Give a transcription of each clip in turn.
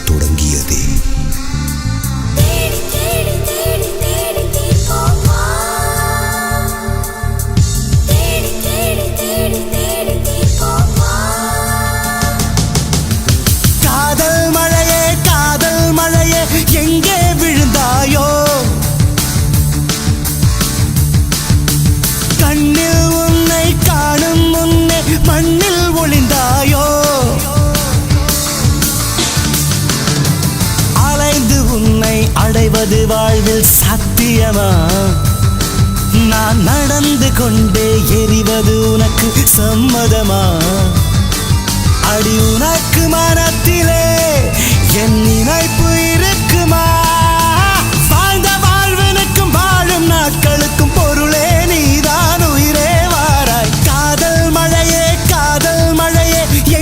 தொடங்கியதே. காதல் மழையே காதல் மழையே எங்கே விழுந்தாயோ, கண்ணில் உன்னை காணும் முன்னே மண்ணில் ஒளிந்தாயோ, அலைந்து உன்னை அடைவது வாழ்வில் சாத்தியமா, நான் நடந்து கொண்டே எரிவது உனக்கு சம்மதமா, அடி உனக்கு மனத்திலே என் நினைப்பு இருக்குமா, வாழ்ந்த வாழ்வனுக்கும் வாழும் நாட்களுக்கும் பொருளே நீதான் உயிரே வாராய். காதல் மழையே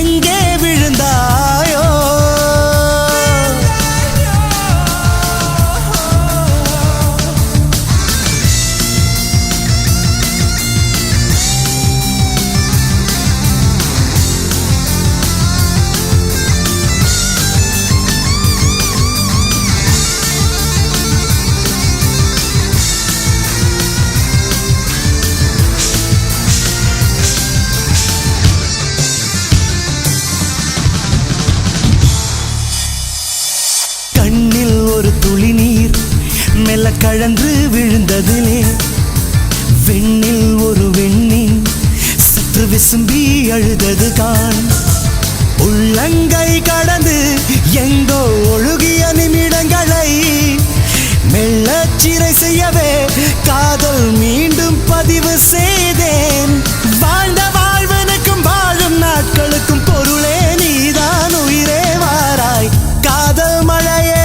எங்கே விழுந்தாயோ, கண்ணில் ஒரு துளி நீர் மெல்ல கழன்று விழுந்ததிலே, வெண்ணில் ஒரு வெண்ணின் சற்று விசும்பி அழுதது கான், உள்ளங்கை கடந்து எங்கோ ஒழுகிய நிமிடங்களை மெல்லச் சிறை செய்யவே காதல் மீண்டும் பதிவு செய்தேன். வாழ்ந்த வாழ்வனுக்கும் வாழும் நாட்களுக்கும் பொருளே நீதான் உயிரே வாராய். காதல் மழையே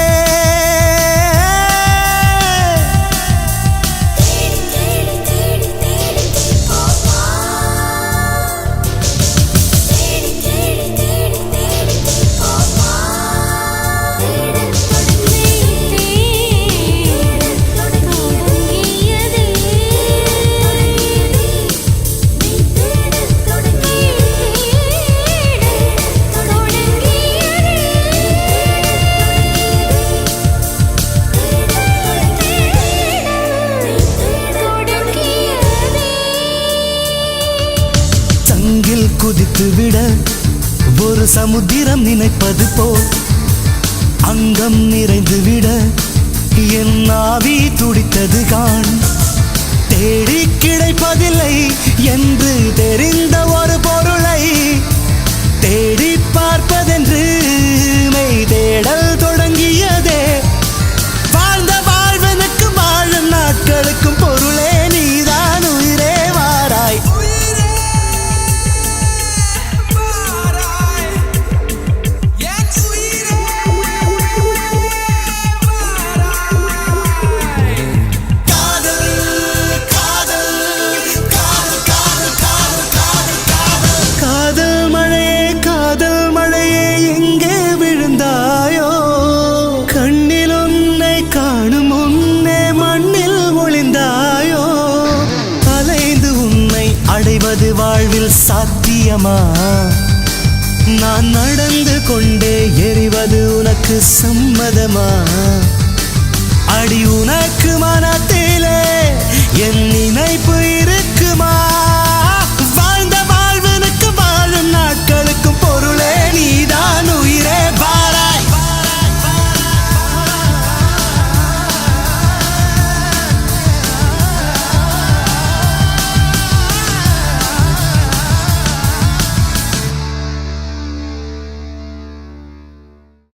குதித்து விட ஒரு சமுத்திரம் நினைப்பது போல் அங்கம் நிறைந்து விட என் ஆவி துடித்தது காண், தேடி கிடைப்பதில்லை என்று தெரிந்த ஒரு பொருளை தேடி பார்ப்பதென்று மெய் தேடல் தொடங்கியதே. வாழ்ந்த வாழ்வனுக்கு வாழும் நாட்களுக்கும் பொருளே நீதான் உயிரே வாராய். அடைவது வாழ்வில் சாத்தியமா, நான் நடந்து கொண்டே எரிவது உனக்கு சம்மதமா.